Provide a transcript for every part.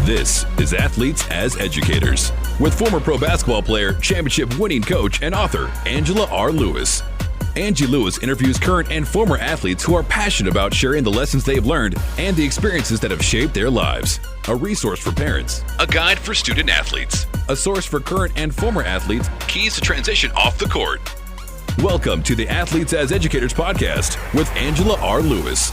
This is Athletes as Educators with former pro basketball player, championship winning coach, and author Angela R. Lewis. Angie Lewis interviews current and former athletes who are passionate about sharing the lessons they've learned and the experiences that have shaped their lives. A resource for parents, a guide for student athletes, a source for current and former athletes, keys to transition off the court. Welcome to the Athletes as Educators podcast with Angela R. Lewis.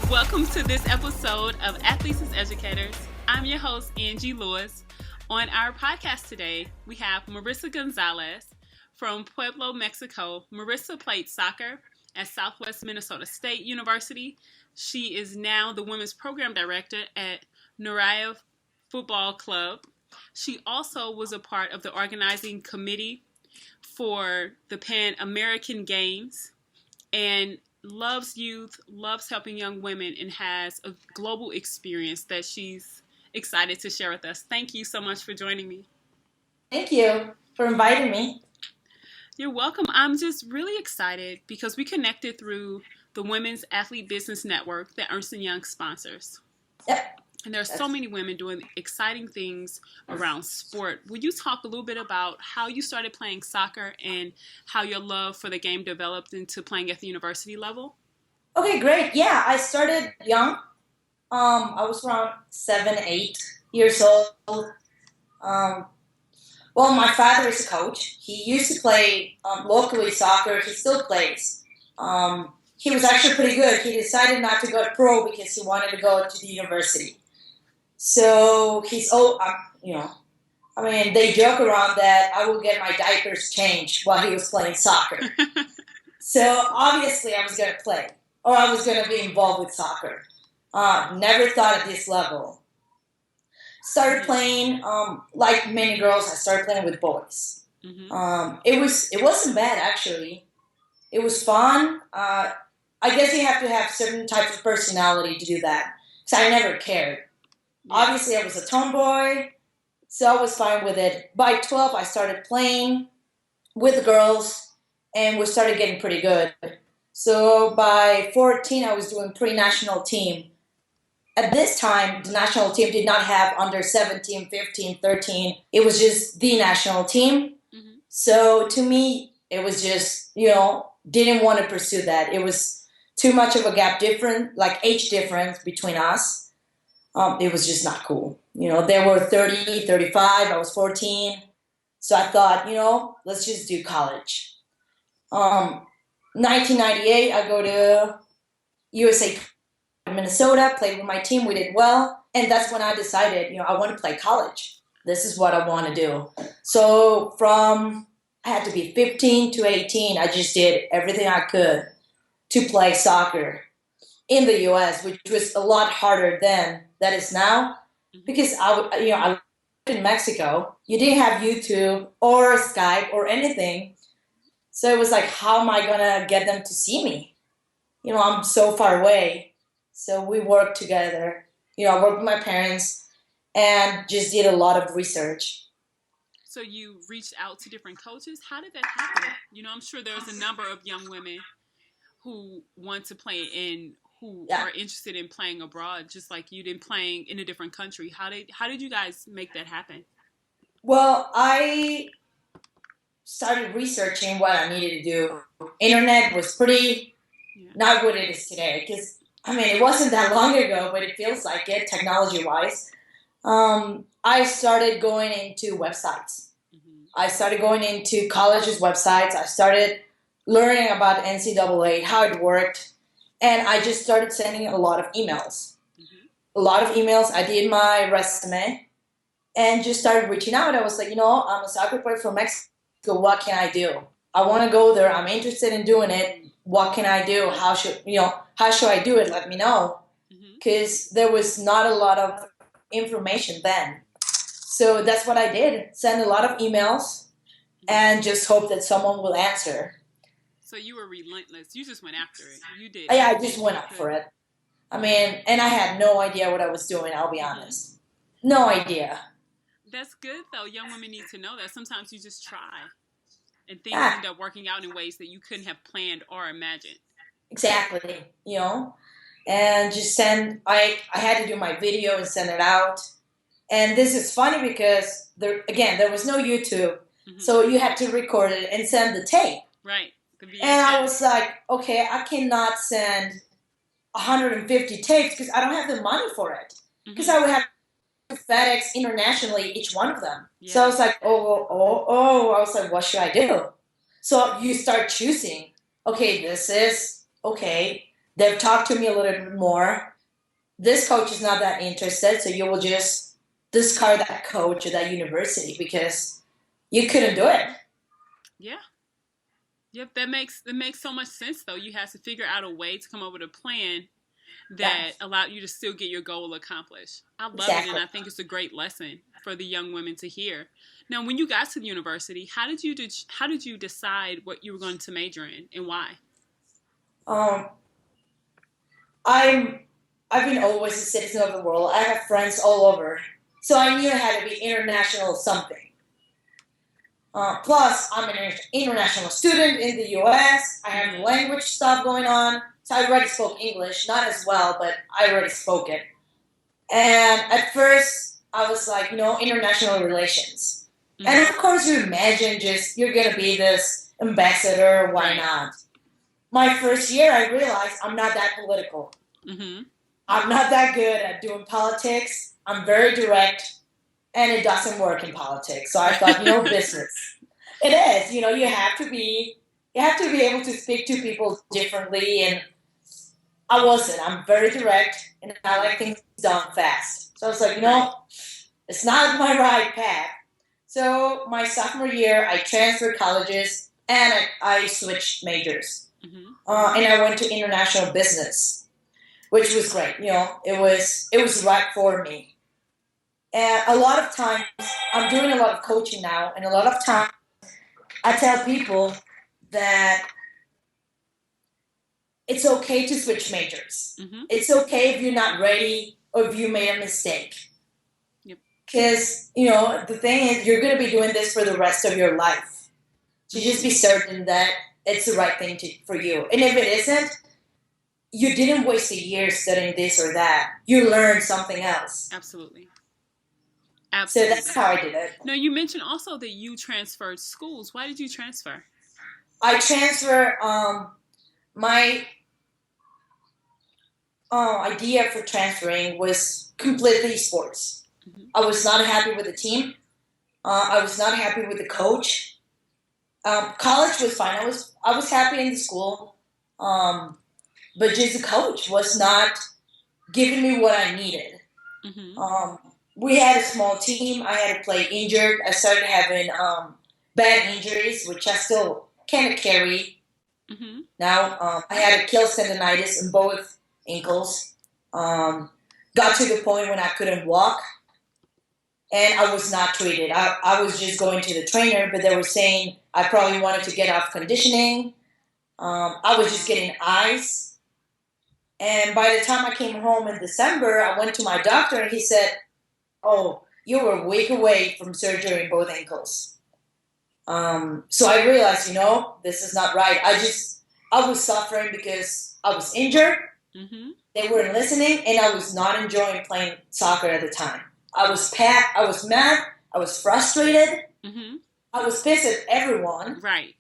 Welcome to this episode of Athletes as Educators. I'm your host, Angie Lewis. On our podcast today, we have Marisa Gonzalez from Puebla, Mexico. Marisa played soccer at Southwest Minnesota State University. She is now the women's program director at Noria Football Club. She also was a part of the organizing committee for the Pan American Games and loves youth, loves helping young women, and has a global experience that she's excited to share with us. Thank you so much for joining me. Thank you for inviting me. You're welcome. I'm just really excited because we connected through the Women's Athlete Business Network that Ernst & Young sponsors. Yep. And there's so many women doing exciting things around sport. Will you talk a little bit about how you started playing soccer and how your love for the game developed into playing at the university level? Okay, great. Yeah, I started young. I was around 7, 8 years old. Well, my father is a coach. He used to play locally soccer. He still plays. He was actually pretty good. He decided not to go pro because he wanted to go to the university. So they joke around that I would get my diapers changed while he was playing soccer. So obviously I was going to play, or I was going to be involved with soccer. Never thought at this level. Started playing, like many girls, I started playing with boys. Mm-hmm. It wasn't bad, actually. It was fun. I guess you have to have certain types of personality to do that, because I never cared. Yeah. Obviously, I was a tomboy, so I was fine with it. By 12, I started playing with the girls, and we started getting pretty good. So by 14, I was doing pre-national team. At this time, the national team did not have under 17, 15, 13. It was just the national team. Mm-hmm. So to me, it was just, didn't want to pursue that. It was too much of a age difference between us. It was just not cool. They were 30, 35. I was 14. So I thought, let's just do college. 1998, I go to USA Minnesota, played with my team, we did well, and that's when I decided, I want to play college. This is what I want to do. So I had to be 15 to 18, I just did everything I could to play soccer in the US, which was a lot harder than that is now, because I lived in Mexico. You didn't have YouTube or Skype or anything, so it was like, how am I gonna get them to see me? I'm so far away. So we worked together. I worked with my parents and just did a lot of research. So you reached out to different coaches. How did that happen? I'm sure there's a number of young women who want to play and who are interested in playing abroad, just like you did playing in a different country. How did you guys make that happen? Well, I started researching what I needed to do. Internet was pretty not what it is today, because it wasn't that long ago, but it feels like it, technology-wise. I started going into websites. Mm-hmm. I started going into colleges' websites. I started learning about NCAA, how it worked, and I just started sending a lot of emails. Mm-hmm. A lot of emails. I did my resume and just started reaching out. I was like, I'm a soccer player from Mexico. What can I do? I want to go there. I'm interested in doing it. What can I do? How should I do it? Let me know. Because there was not a lot of information then. So that's what I did. Send a lot of emails and just hope that someone will answer. So you were relentless. You just went after it. You did. Yeah, I just went up for it. And I had no idea what I was doing, I'll be honest. No idea. That's good, though. Young women need to know that. Sometimes you just try. And things end up working out in ways that you couldn't have planned or imagined. Exactly, and just I had to do my video and send it out. And this is funny because, there was no YouTube. So you had to record it and send the tape. Right. And I was like, okay, I cannot send 150 tapes because I don't have the money for it. Because I would have to FedEx internationally each one of them. Yeah. So I was like, I was like, what should I do? So you start choosing. Okay, they've talked to me a little bit more. This coach is not that interested, so you will just discard that coach or that university because you couldn't do it. Yeah. Yep, that makes so much sense, though. You have to figure out a way to come up with a plan that allowed you to still get your goal accomplished. I love it, and I think it's a great lesson for the young women to hear. Now, when you got to the university, how did you decide what you were going to major in and why? I've been always a citizen of the world. I have friends all over, so I knew I had to be international something. Plus, I'm an international student in the US. I have language stuff going on. So I already spoke English, not as well, but I already spoke it. And at first, I was like, international relations. And of course, you imagine you're going to be this ambassador. Why not? My first year, I realized I'm not that political. I'm not that good at doing politics. I'm very direct. And it doesn't work in politics. So I thought, business. It is. You have to be able to speak to people differently. And I wasn't. I'm very direct, and I like things done fast. So I was like, it's not my right path. So my sophomore year, I transferred colleges, and I switched majors. And I went to international business, which was great. It was right for me. And a lot of times, I'm doing a lot of coaching now, and a lot of times I tell people that it's okay to switch majors. It's okay if you're not ready or if you made a mistake. Because, the thing is, you're going to be doing this for the rest of your life. So just be certain that it's the right thing for you. And if it isn't, you didn't waste a year studying this or that. You learned something else. Absolutely. So that's how I did it. Now, you mentioned also that you transferred schools. Why did you transfer? I transferred, my idea for transferring was completely sports. I was not happy with the team. I was not happy with the coach. College was fine. I was happy in the school. But just the coach was not giving me what I needed. We had a small team. I had to play injured. I started having bad injuries, which I still kind of carry. Now, I had Achilles tendonitis in both ankles. Got to the point when I couldn't walk, and I was not treated. I was just going to the trainer, but they were saying I probably wanted to get off conditioning. I was just getting ice. And by the time I came home in December, I went to my doctor, and he said, "Oh, you were a week away from surgery in both ankles." So I realized, this is not right. I was suffering because I was injured. They weren't listening, and I was not enjoying playing soccer at the time. I was mad. I was frustrated. I was pissed at everyone. Right.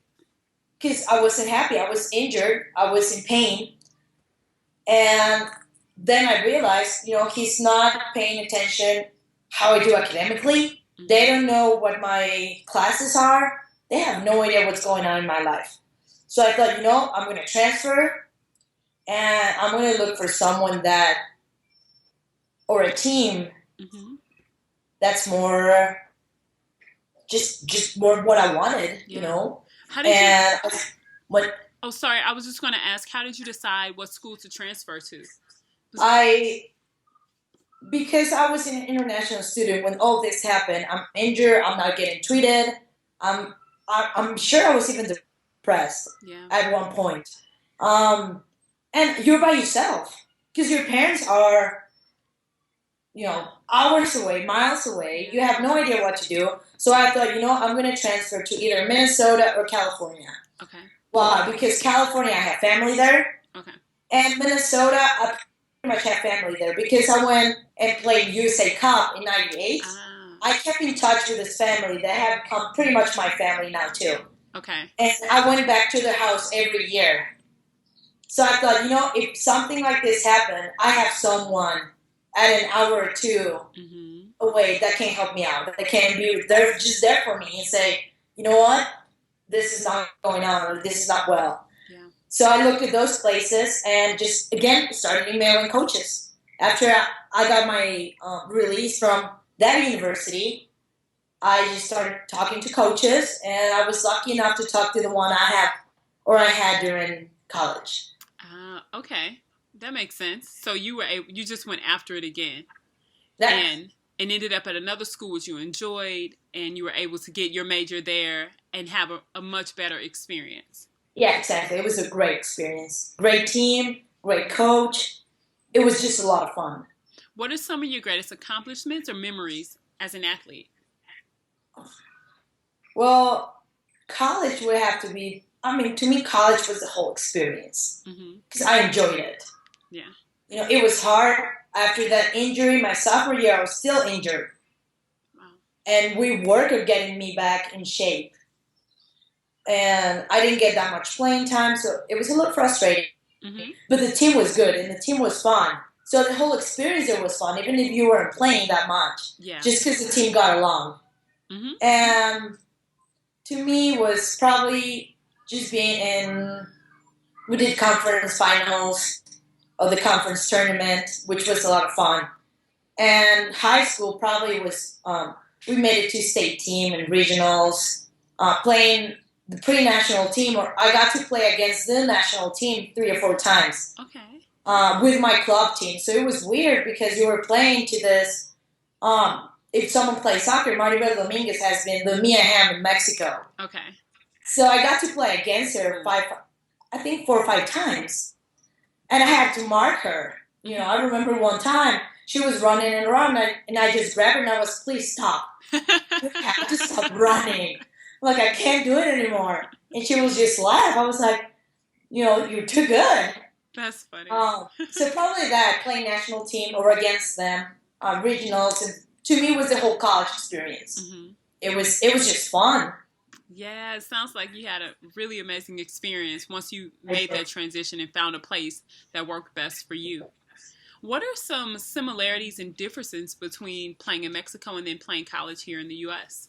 Because I wasn't happy. I was injured. I was in pain. And then I realized, he's not paying attention how I do academically. They don't know what my classes are. They have no idea what's going on in my life. So I thought, I'm going to transfer, and I'm going to look for someone or a team that's more, just more what I wanted, How did you? What? Oh, sorry. I was just going to ask, how did you decide what school to transfer to? Because I was an international student when all this happened. I'm injured. I'm not getting treated. I'm sure I was even depressed at one point. And you're by yourself because your parents are, hours away, miles away. You have no idea what to do. So I thought, I'm going to transfer to either Minnesota or California. Okay. Why? Because California, I have family there. Okay. And Minnesota, much have family there because I went and played USA Cup in '98. I kept in touch with this family. They have become pretty much my family now too. Okay. And I went back to their house every year. So I thought, if something like this happened, I have someone at an hour or two away that can help me out. That can be they're just there for me and say, you know what, this is not going on, or this is not well. Yeah. So I looked at those places and just again started emailing coaches. After I got my release from that university, I just started talking to coaches, and I was lucky enough to talk to the one I had during college. Okay, that makes sense. So you just went after it again, and ended up at another school which you enjoyed, and you were able to get your major there and have a much better experience. Yeah, exactly. It was a great experience. Great team, great coach. It was just a lot of fun. What are some of your greatest accomplishments or memories as an athlete? Well, college would have to be, to me, college was the whole experience because I enjoyed it. Yeah. It was hard. After that injury, my sophomore year, I was still injured. Wow. And we worked at getting me back in shape. And I didn't get that much playing time, so it was a little frustrating. But the team was good, and the team was fun. So the whole experience there was fun, even if you weren't playing that much. Yeah. Just because the team got along. And to me was probably just we did conference finals of the conference tournament, which was a lot of fun. And high school probably was, we made it to state team and regionals, playing the pre-national team, or I got to play against the national team 3 or 4 times. Okay. With my club team. So it was weird because you were playing to this, if someone plays soccer, Maribel Dominguez has been the Mia Hamm in Mexico. Okay. So I got to play against her 4 or 5 times. And I had to mark her. I remember one time she was running and around, and I just grabbed her and I was, please stop. You have to stop running. Like, I can't do it anymore. And she was just laugh. I was like, you're too good. That's funny. So probably that, playing national team or against them, regionals, and to me was the whole college experience. It was just fun. Yeah, it sounds like you had a really amazing experience once you made that transition and found a place that worked best for you. What are some similarities and differences between playing in Mexico and then playing college here in the U.S.?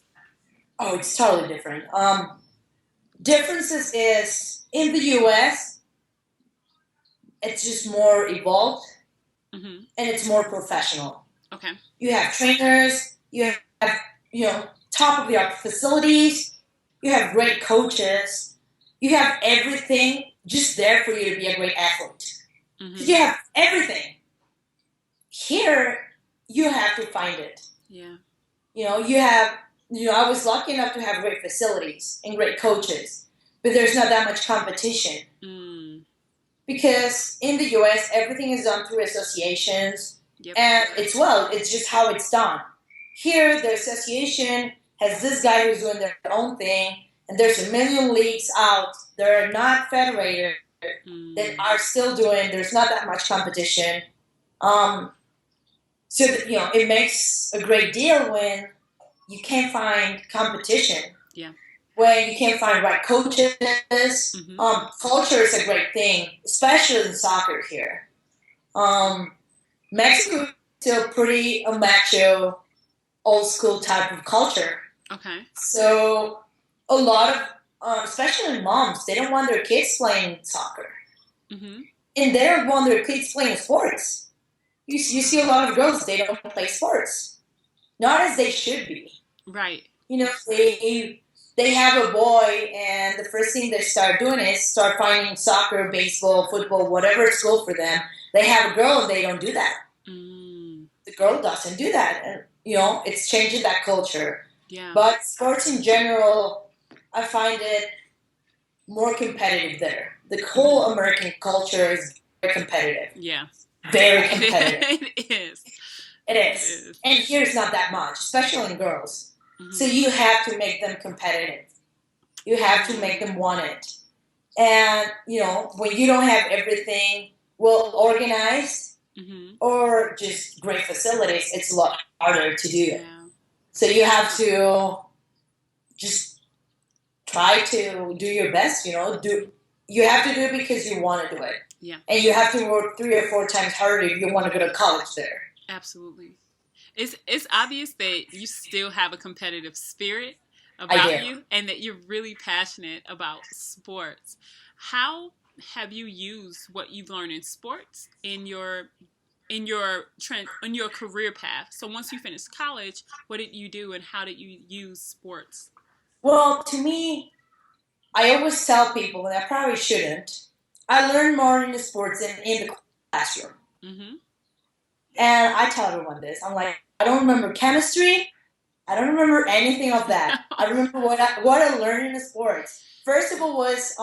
Oh, it's totally different. Differences is in the U.S., it's just more evolved and it's more professional. Okay. You have trainers, you have, top of the facilities, you have great coaches, you have everything just there for you to be a great athlete. You have everything. Here, you have to find it. Yeah. You have, I was lucky enough to have great facilities and great coaches, but there's not that much competition. Because in the U.S., everything is done through associations, and it's just how it's done. Here, the association has this guy who's doing their own thing, and there's a million leagues out that are not federated that are still doing. There's not that much competition. So that, it makes a great deal when you can't find competition. Yeah. When you can't find right coaches. Culture is a great thing, especially in soccer here. Mexico is still pretty a macho, old school type of culture. Okay. So a lot of, especially moms, they don't want their kids playing soccer. And they don't want their kids playing sports. You see a lot of girls, they don't play sports. Not as they should be. Right. They have a boy, and the first thing they start doing is start finding soccer, baseball, football, whatever is cool for them. They have a girl, and they don't do that. The girl doesn't do that. And, it's changing that culture. Yeah. But sports in general, I find it more competitive there. The whole American culture is very competitive. Yeah. Very competitive. It is. It is. And here it's not that much, especially in girls. So you have to make them competitive. You have to make them want it. And, when you don't have everything well organized, or just great facilities, it's a lot harder to do it. Yeah. So you have to just try to do your best, you have to do it because you want to do it. Yeah. And you have to work 3 or 4 times harder if you want to go to college there. Absolutely. It's obvious that you still have a competitive spirit about you and that you're really passionate about sports. How have you used what you've learned in sports in your career path? So once you finished college, what did you do and how did you use sports? Well, to me, I always tell people, and I probably shouldn't, I learned more in the sports than in the classroom. Mm-hmm. And I tell everyone this. I'm like, I don't remember chemistry. I don't remember anything of that. I remember what I learned in the sports. First of all was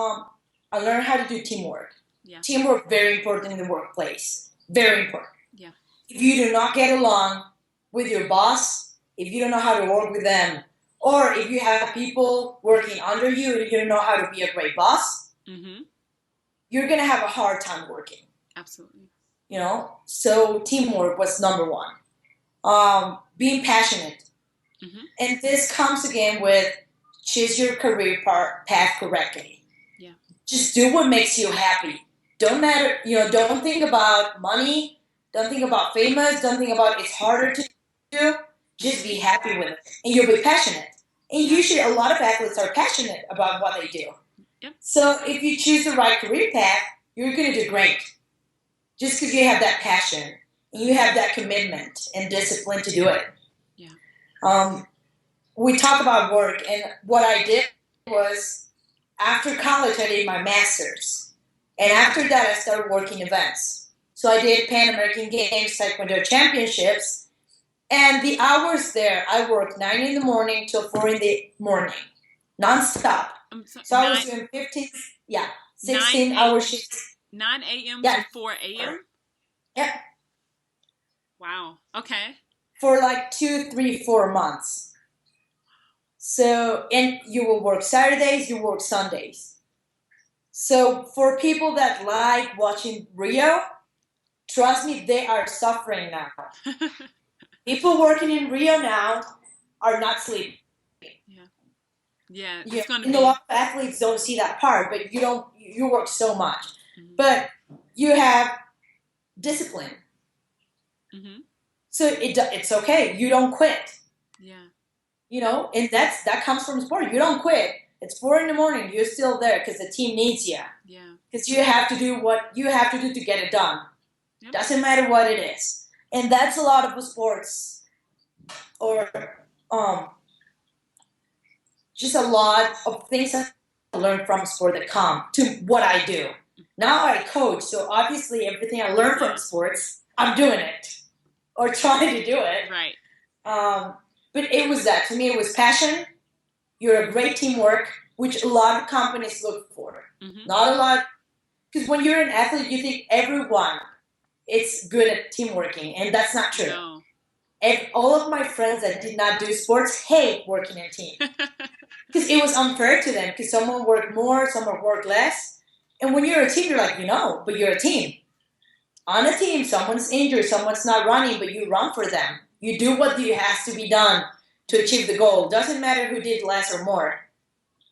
I learned how to do teamwork. Yeah. Teamwork, very important in the workplace. Very important. Yeah. If you do not get along with your boss, if you don't know how to work with them, or if you have people working under you and you don't know how to be a great boss, you're going to have a hard time working. Absolutely. So teamwork was number one. Being passionate. And this comes again with choose your career path correctly. Yeah. Just do what makes you happy. Don't don't think about money. Don't think about famous. Don't think about it's harder to do. Just be happy with it. And you'll be passionate. And usually a lot of athletes are passionate about what they do. Yep. So if you choose the right career path, you're going to do great. Just because you have that passion and you have that commitment and discipline to do it. Yeah. We talk about work, and what I did was after college I did my master's. And after that I started working events. So I did Pan American Games, Taekwondo Championships. And the hours there, I worked 9 in the morning till 4 in the morning, nonstop. So I was doing 16-hour shifts. 9 a.m. to 4 a.m.? Yeah. Wow. Okay. For like 2, 3, 4 months. So, and you will work Saturdays, you work Sundays. So for people that like watching Rio, trust me, they are suffering now. People working in Rio now are not sleeping. Yeah. It's going to be. A lot of athletes don't see that part, but you work so much. But you have discipline. So it's okay. You don't quit. Yeah. And that comes from sport. You don't quit. It's 4 in the morning. You're still there because the team needs you. Yeah. Because you have to do what you have to do to get it done. Yep. Doesn't matter what it is. And that's a lot of the sports, or just a lot of things I learned from sport that come to what I do. Now I coach, so obviously everything I learned from sports, I'm doing it or trying to do it. Right. But it was that. To me, it was passion. You're a great teamwork, which a lot of companies look for. Not a lot, because when you're an athlete, you think everyone is good at teamworking, and that's not true. No. And all of my friends that did not do sports hate working in a team because it was unfair to them. Because someone worked more, someone worked less, and when you're a team, you're like, but you're a team. On a team, someone's injured, someone's not running, but you run for them. You do what has to be done to achieve the goal. Doesn't matter who did less or more.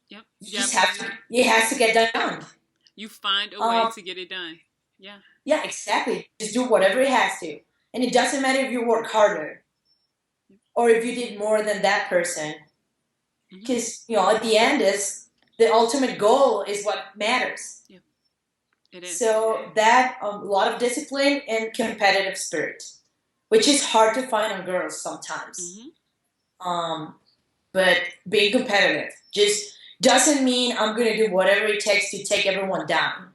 Yep. You just have to. It has to get done. You find a way to get it done. Yeah. Yeah, exactly. Just do whatever it has to. And it doesn't matter if you work harder or if you did more than that person. Because, at the end, the ultimate goal is what matters. Yeah, it is. So that, a lot of discipline and competitive spirit, which is hard to find on girls sometimes. But being competitive just doesn't mean I'm going to do whatever it takes to take everyone down.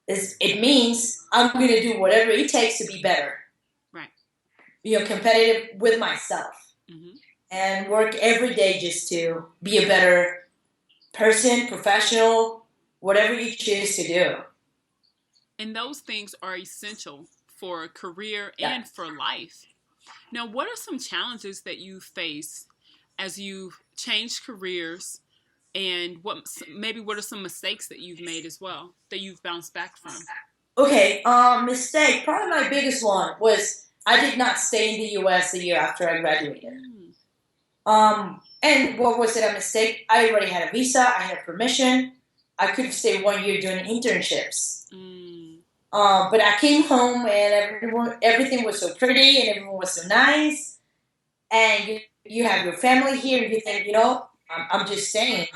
It means I'm going to do whatever it takes to be better. Right. Competitive with myself. And work every day just to be a better person, professional, whatever you choose to do. And those things are essential for a career and for life. Now, what are some challenges that you face as you've changed careers, and what are some mistakes that you've made as well that you've bounced back from? Okay, mistake. Probably my biggest one was I did not stay in the U.S. the year after I graduated. And what was it a mistake? I already had a visa. I had permission. I could have stayed 1 year doing internships. But I came home and everything was so pretty and everyone was so nice. And you have your family here and you think, I'm just staying.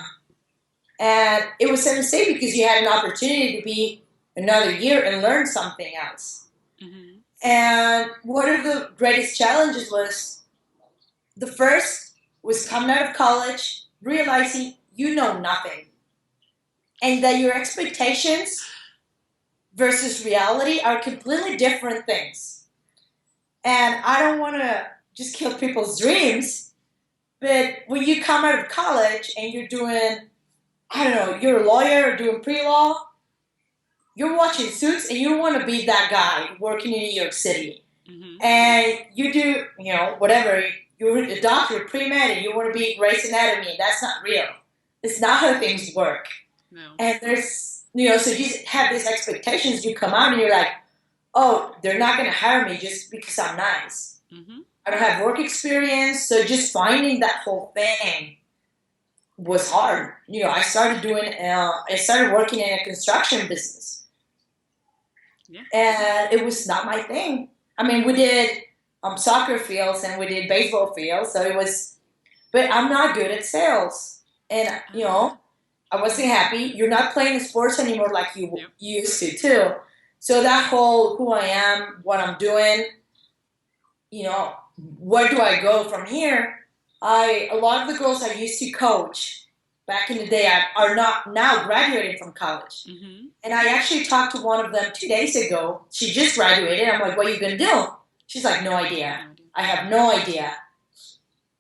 And it was a mistake because you had an opportunity to be another year and learn something else. And one of the greatest challenges was the first was coming out of college, realizing you know nothing. And that your expectations versus reality are completely different things. And I don't want to just kill people's dreams, but when you come out of college and you're doing, I don't know, you're a lawyer or doing pre-law, you're watching Suits and you want to be that guy working in New York City. And you do, whatever, you're a doctor, pre-med, and you want to be Grey's Anatomy. That's not real. It's not how things work. No. And there's, so you have these expectations. You come out and you're like, oh, they're not going to hire me just because I'm nice. I don't have work experience. So just finding that whole thing was hard. I started working in a construction business. Yeah. And it was not my thing. I mean, we did soccer fields and we did baseball fields. So it was, but I'm not good at sales. And, I wasn't happy. You're not playing sports anymore like you used to, too. So that whole who I am, what I'm doing, where do I go from here? A lot of the girls I used to coach back in the day are not now graduating from college. And I actually talked to one of them 2 days ago. She just graduated. I'm like, what are you going to do? She's like, no idea. I have no idea.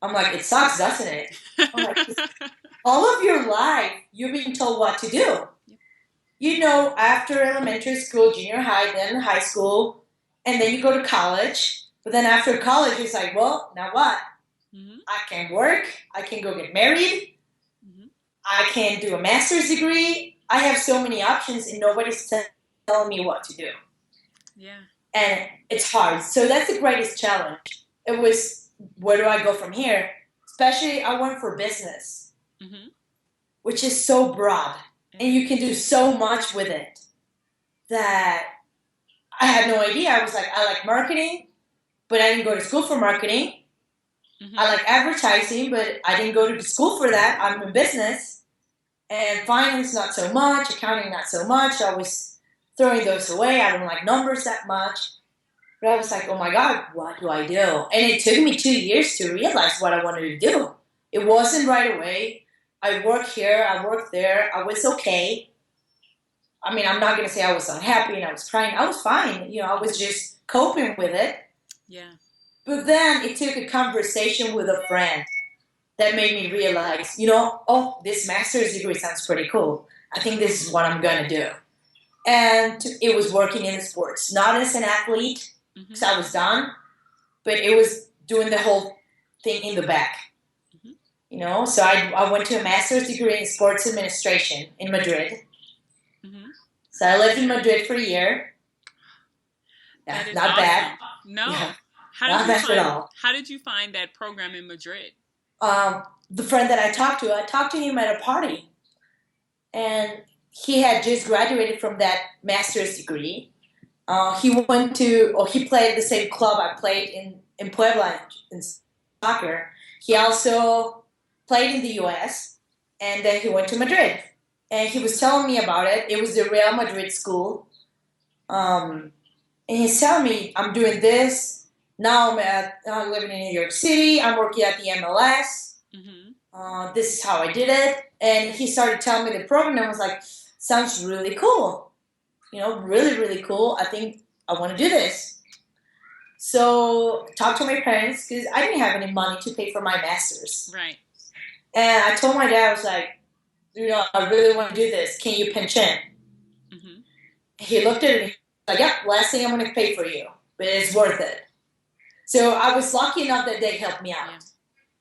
I'm like, it sucks, doesn't it? I'm like, all of your life, you're being told what to do. After elementary school, junior high, then high school, and then you go to college. But then after college, it's like, well, now what? I can work. I can go get married. I can do a master's degree. I have so many options, and nobody's telling me what to do. Yeah. And it's hard. So that's the greatest challenge. It was, where do I go from here? Especially, I went for business. Which is so broad, and you can do so much with it that I had no idea. I was like, I like marketing, but I didn't go to school for marketing. I like advertising, but I didn't go to school for that. I'm in business, and finance not so much, accounting not so much. I was throwing those away. I don't like numbers that much. But I was like, oh my God, what do I do? And it took me 2 years to realize what I wanted to do. It wasn't right away. I worked here, I worked there, I was okay. I mean, I'm not going to say I was unhappy and I was crying. I was fine. I was just coping with it. Yeah. But then it took a conversation with a friend that made me realize, this master's degree sounds pretty cool. I think this is what I'm going to do. And it was working in sports, not as an athlete, because I was done, but it was doing the whole thing in the back. So I went to a master's degree in sports administration in Madrid. So I lived in Madrid for a year. That is not awesome. bad. No. Yeah. Not bad at all. How did you find that program in Madrid? The friend that I talked to him at a party. And he had just graduated from that master's degree. He played the same club I played in Puebla in soccer. He also played in the US, and then he went to Madrid. And he was telling me about it. It was the Real Madrid school. And he's telling me, I'm doing this. Now I'm living in New York City. I'm working at the MLS. This is how I did it. And he started telling me the program, and I was like, sounds really cool. Really, really cool. I think I want to do this. So talked to my parents, because I didn't have any money to pay for my master's. Right. And I told my dad, I was like, I really want to do this. Can you pinch in? He looked at it and he was like, yep, last thing I'm going to pay for you, but it's worth it. So I was lucky enough that they helped me out,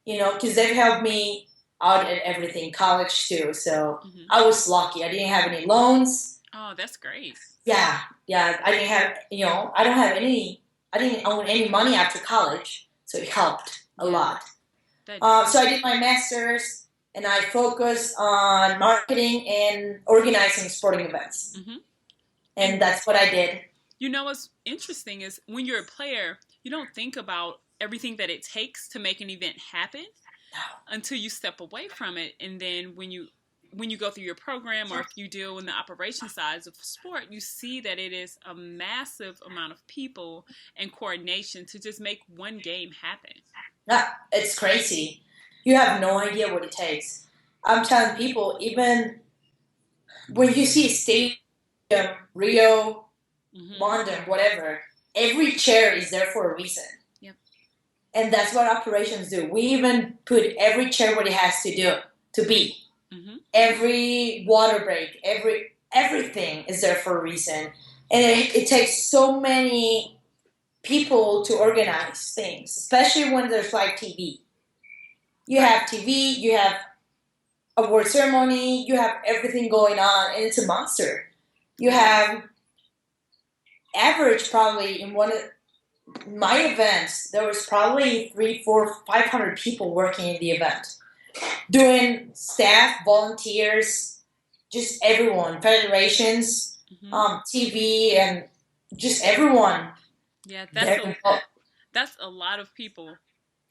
because they've helped me out at everything, college too. So I was lucky. I didn't have any loans. Oh, that's great. Yeah. I didn't have, I didn't own any money after college, so it helped a lot. So I did my master's, and I focused on marketing and organizing sporting events. Mm-hmm. And that's what I did. You know what's interesting is when you're a player, you don't think about everything that it takes to make an event happen until you step away from it. And then when you go through your program, or if you deal in the operation sides of sport, you see that it is a massive amount of people and coordination to just make one game happen. It's crazy. You have no idea what it takes. I'm telling people, even when you see a stadium, Rio, London, whatever, every chair is there for a reason. Yep. And that's what operations do. We even put every chair what it has to be. Mm-hmm. Every water break, everything is there for a reason. And it takes so many people to organize things, especially when there's live TV. You have TV, you have award ceremony, you have everything going on, and it's a monster. You have average probably in one of my events, there was probably 300, 400, 500 people working in the event. Doing staff, volunteers, just everyone, federations, TV, and just everyone. Yeah, that's a lot of people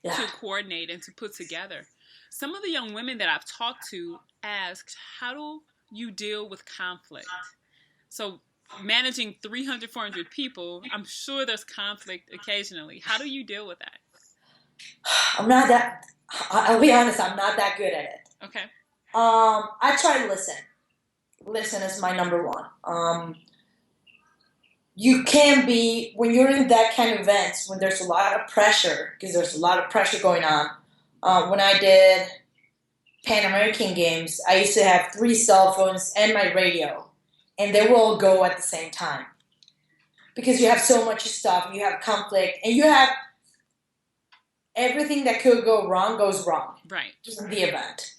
to coordinate and to put together. Some of the young women that I've talked to asked, how do you deal with conflict? So managing 300, 400 people, I'm sure there's conflict occasionally. How do you deal with that? I'll be honest, I'm not that good at it. Okay. I try to listen. Listen is my number one. You can be, when you're in that kind of events, when there's a lot of pressure, because there's a lot of pressure going on. When I did Pan American Games, I used to have 3 cell phones and my radio, and they will all go at the same time. Because you have so much stuff, you have conflict, and you have everything that could go wrong goes wrong. Right. Just in the event.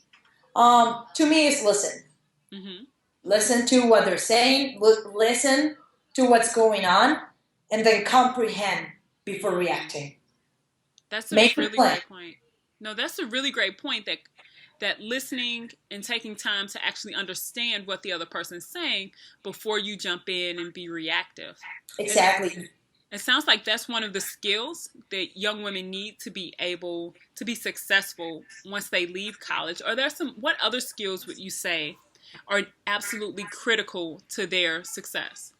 To me, it's listen. Mm-hmm. Listen to what they're saying. Listen to what's going on, and then comprehend before reacting. That's a really great point. No, that's a really great point. That listening and taking time to actually understand what the other person's saying before you jump in and be reactive. Exactly. It sounds like that's one of the skills that young women need to be able to be successful once they leave college. What other skills would you say are absolutely critical to their success?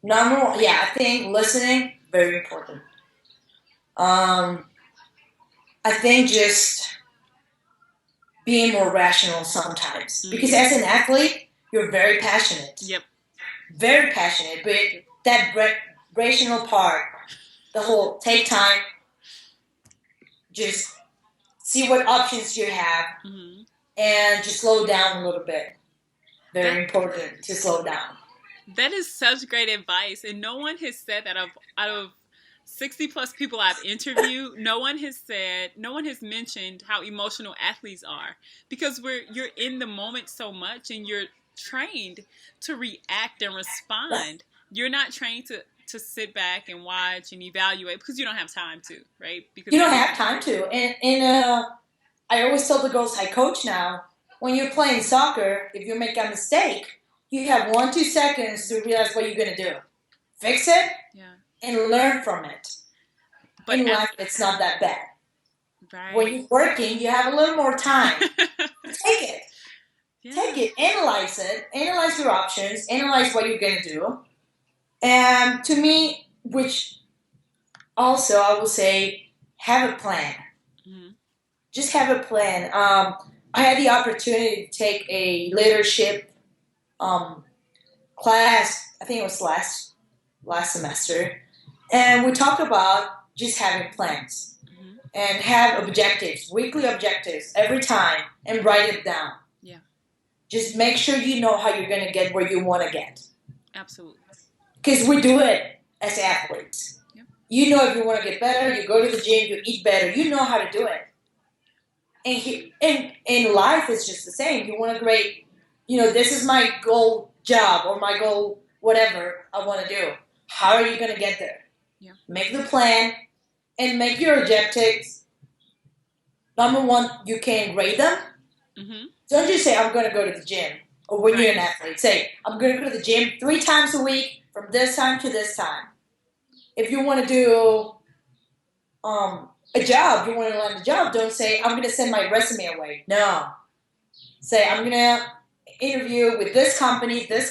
I think listening, very important. I think just being more rational sometimes. Mm-hmm. Because as an athlete, you're very passionate. Yep. Very passionate, but that rational part, the whole take time, just see what options you have, and just slow down a little bit. Very important to slow down. That is such great advice, and no one has said that out of 60 plus people I've interviewed, no one has mentioned how emotional athletes are, because you're in the moment so much, and you're trained to react and respond. You're not trained to sit back and watch and evaluate, because you don't have time to, right? Because you don't have time to. And I always tell the girls I coach now, when you're playing soccer, if you make a mistake, you have 1-2 seconds to realize what you're going to do. Fix it, and learn from it. But in life, it's not that bad. Right. When you're working, you have a little more time. Take it. Yeah. Take it, analyze your options, analyze what you're going to do. And to me, which also I will say, have a plan. Mm-hmm. Just have a plan. I had the opportunity to take a leadership class, I think it was last semester, and we talked about just having plans and have objectives, weekly objectives every time, and write it down. Yeah. Just make sure you know how you're going to get where you want to get. Absolutely. Because we do it as athletes. Yep. You know if you want to get better, you go to the gym, you eat better. You know how to do it. And in life, it's just the same. You want this is my goal job or my goal, whatever I want to do. How are you going to get there? Yeah. Make the plan and make your objectives. Number one, you can grade them. Mm-hmm. Don't just say, I'm going to go to the gym. Or when you're an athlete, say, I'm going to go to the gym 3 times a week from this time to this time. If you want to do a job, you want to land a job, don't say, I'm going to send my resume away. No. Say, I'm going to interview with this company, and this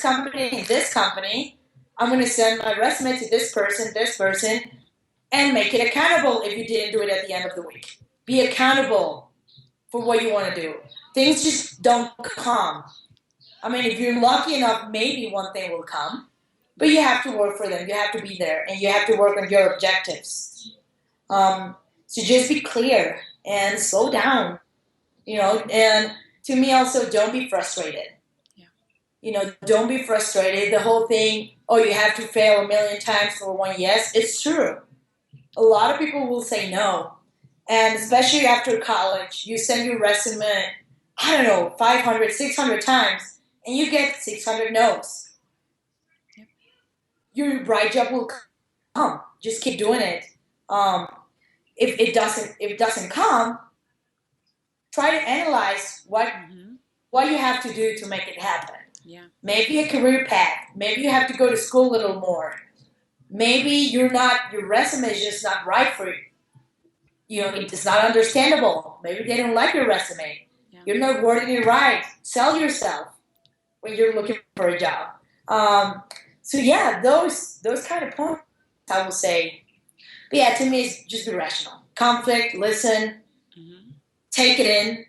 company. I'm going to send my resume to this person, and make it accountable if you didn't do it at the end of the week. Be accountable for what you want to do. Things just don't come. I mean, if you're lucky enough, maybe one thing will come. But you have to work for them. You have to be there. And you have to work on your objectives. So just be clear and slow down. And to me also, don't be frustrated. Yeah. Don't be frustrated. The whole thing, you have to fail 1,000,000 times for one yes. It's true. A lot of people will say no. And especially after college, you send your resume, 500, 600 times, and you get 600 no's. Yep. Your right job will come. Just keep doing it. If it doesn't come, try to analyze what you have to do to make it happen. Yeah. Maybe a career path. Maybe you have to go to school a little more. Maybe your resume is just not right for you. It's not understandable. Maybe they don't like your resume. Yeah. You're not wording it right. Sell yourself when you're looking for a job. Those kind of points I will say. But yeah, to me, it's just be rational. Conflict, listen, take it in,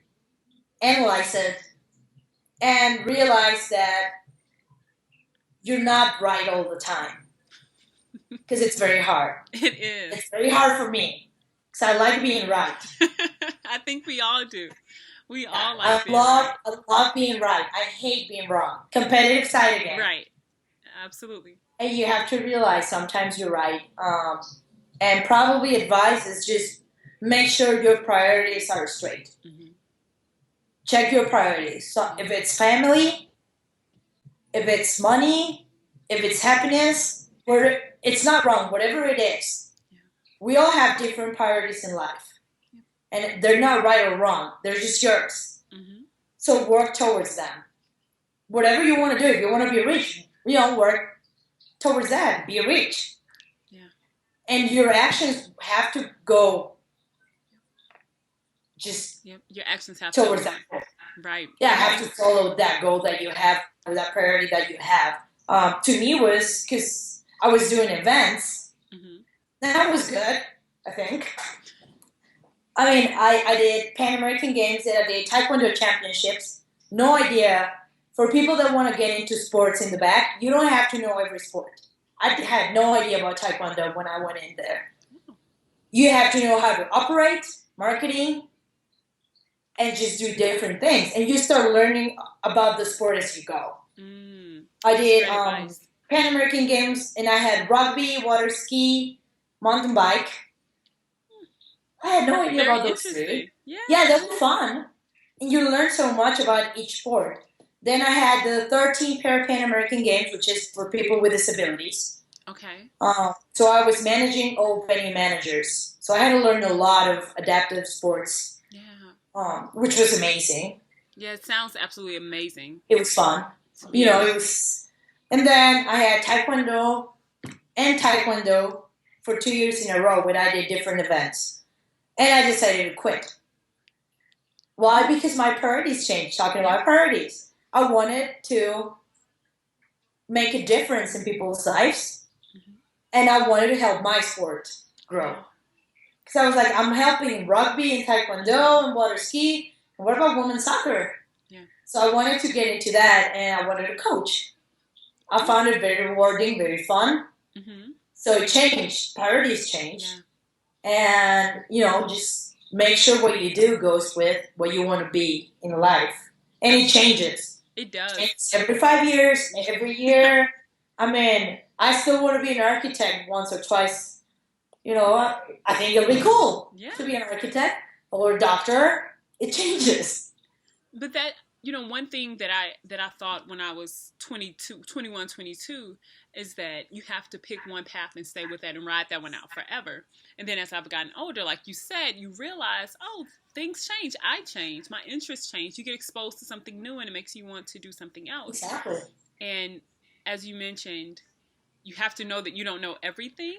analyze it, and realize that you're not right all the time. Because it's very hard. It is. It's very hard for me. Because I like being right. I think we all do. We all like being right. I love being right. I hate being wrong. Competitive side again. Right. Absolutely. And you have to realize sometimes you're right. And probably advice is just make sure your priorities are straight. Mm-hmm. Check your priorities. So if it's family, if it's money, if it's happiness, it's not wrong, whatever it is. Yeah. We all have different priorities in life. Yeah. And they're not right or wrong. They're just yours. Mm-hmm. So work towards them. Whatever you want to do, if you want to be rich, work towards that. Be rich. Yeah. And your actions have to go just your actions have towards that goal. Right. Yeah, have to follow that goal that you have, or that priority that you have. To me was because I was doing events. Mm-hmm. That was good, I think. I mean, I did Pan American Games, and I did Taekwondo Championships. No idea. For people that want to get into sports in the back, you don't have to know every sport. I had no idea about Taekwondo when I went in there. You have to know how to operate, marketing, and just do different things. And you start learning about the sport as you go. I did Pan American Games, and I had rugby, water ski, mountain bike. I had no idea about those three. Yeah, they were fun. And you learn so much about each sport. Then I had the 13 Pan American Games, which is for people with disabilities. Okay. So I was managing all venue managers. So I had to learn a lot of adaptive sports. Which was amazing. Yeah, it sounds absolutely amazing. It was fun. Yeah. It was. And then I had Taekwondo for 2 years in a row when I did different events. And I decided to quit. Why? Because my priorities changed. Talking about priorities. I wanted to make a difference in people's lives. Mm-hmm. And I wanted to help my sport grow. So I was like, I'm helping rugby and taekwondo and water ski. And what about women's soccer? Yeah. So I wanted to get into that, and I wanted to coach. I found it very rewarding, very fun. Mm-hmm. So it changed. Priorities changed. Yeah. And, just make sure what you do goes with what you want to be in life. And it changes. It does. It's every 5 years, every year. I mean, I still want to be an architect once or twice. I think it'll be cool to be an architect or a doctor. It changes. But that one thing that I thought when I was 21, 22, is that you have to pick one path and stay with that and ride that one out forever. And then as I've gotten older, like you said, you realize, oh, things change. I change. My interests change. You get exposed to something new and it makes you want to do something else. Exactly. And as you mentioned, you have to know that you don't know everything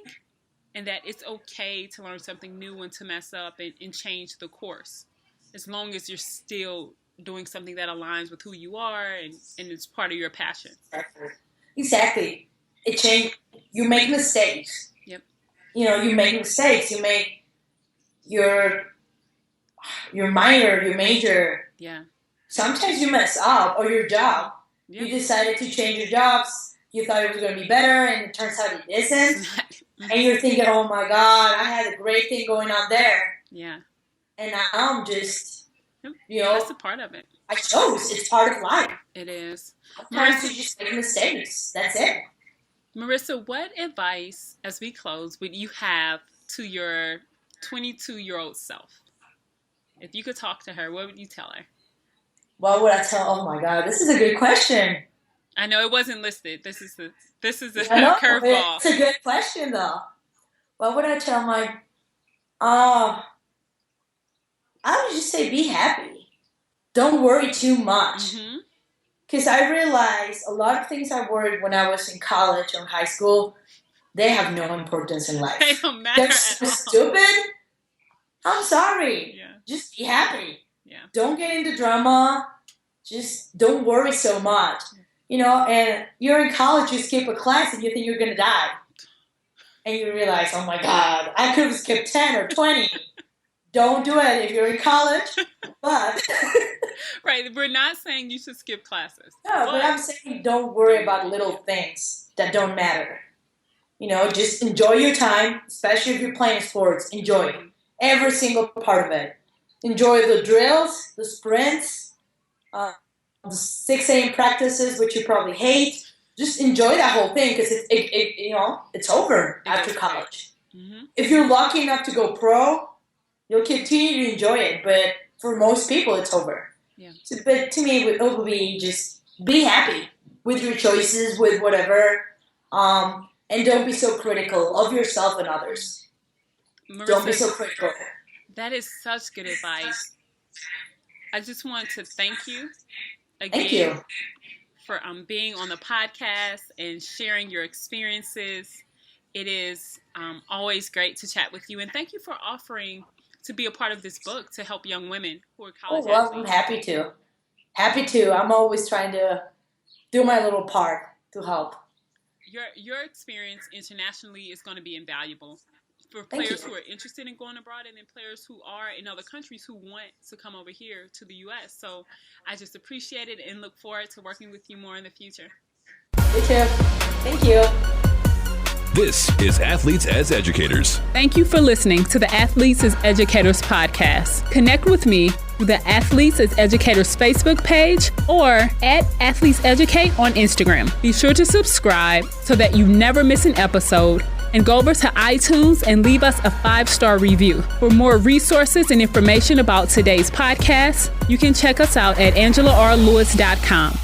and that it's okay to learn something new and to mess up and change the course, as long as you're still doing something that aligns with who you are and it's part of your passion. Exactly. It changed. You make mistakes. Yep. You make mistakes. You make your minor, your major. Yeah. Sometimes you mess up, or your job. Yeah. You decided to change your jobs. You thought it was going to be better, and it turns out it isn't. And you're thinking, oh my God, I had a great thing going on there. Yeah. And now I'm just, that's a part of it. I chose. It's part of life. It is. Sometimes you just make mistakes. That's it. Marisa, what advice, as we close, would you have to your 22-year-old self? If you could talk to her, what would you tell her? What would I tell? Oh my God, this is a good question. I know it wasn't listed. This is a curveball. It's a good question, though. What would I tell my? I would just say be happy. Don't worry too much. Because I realized a lot of things I worried when I was in college or high school, they have no importance in life. They don't matter. They're so stupid. I'm sorry. Yeah. Just be happy. Yeah. Don't get into drama. Just don't worry so much. And you're in college, you skip a class and you think you're going to die. And you realize, oh my God, I could have skipped 10 or 20. Don't do it if you're in college. But right, we're not saying you should skip classes. No, but I'm saying don't worry about little things that don't matter. Just enjoy your time, especially if you're playing sports. Enjoy it. Every single part of it. Enjoy the drills, the sprints, the 6 a.m. practices, which you probably hate. Just enjoy that whole thing because it's over after college. If you're lucky enough to go pro, you'll continue to enjoy it. But for most people, it's over. Yeah. But to me, it will be just be happy with your choices, with whatever, and don't be so critical of yourself and others. Marisa, don't be so critical. That is such good advice. I just want to thank you again. Thank you for being on the podcast and sharing your experiences. It is always great to chat with you, and thank you for offering to be a part of this book to help young women who are college athletes. I'm happy to. Happy to. I'm always trying to do my little part to help. Your experience internationally is going to be invaluable for players who are interested in going abroad and then players who are in other countries who want to come over here to the U.S. So I just appreciate it and look forward to working with you more in the future. Me too. Thank you. This is Athletes as Educators. Thank you for listening to the Athletes as Educators podcast. Connect with me through the Athletes as Educators Facebook page or at Athletes Educate on Instagram. Be sure to subscribe so that you never miss an episode, and go over to iTunes and leave us a 5-star review. For more resources and information about today's podcast, you can check us out at AngelaRLewis.com.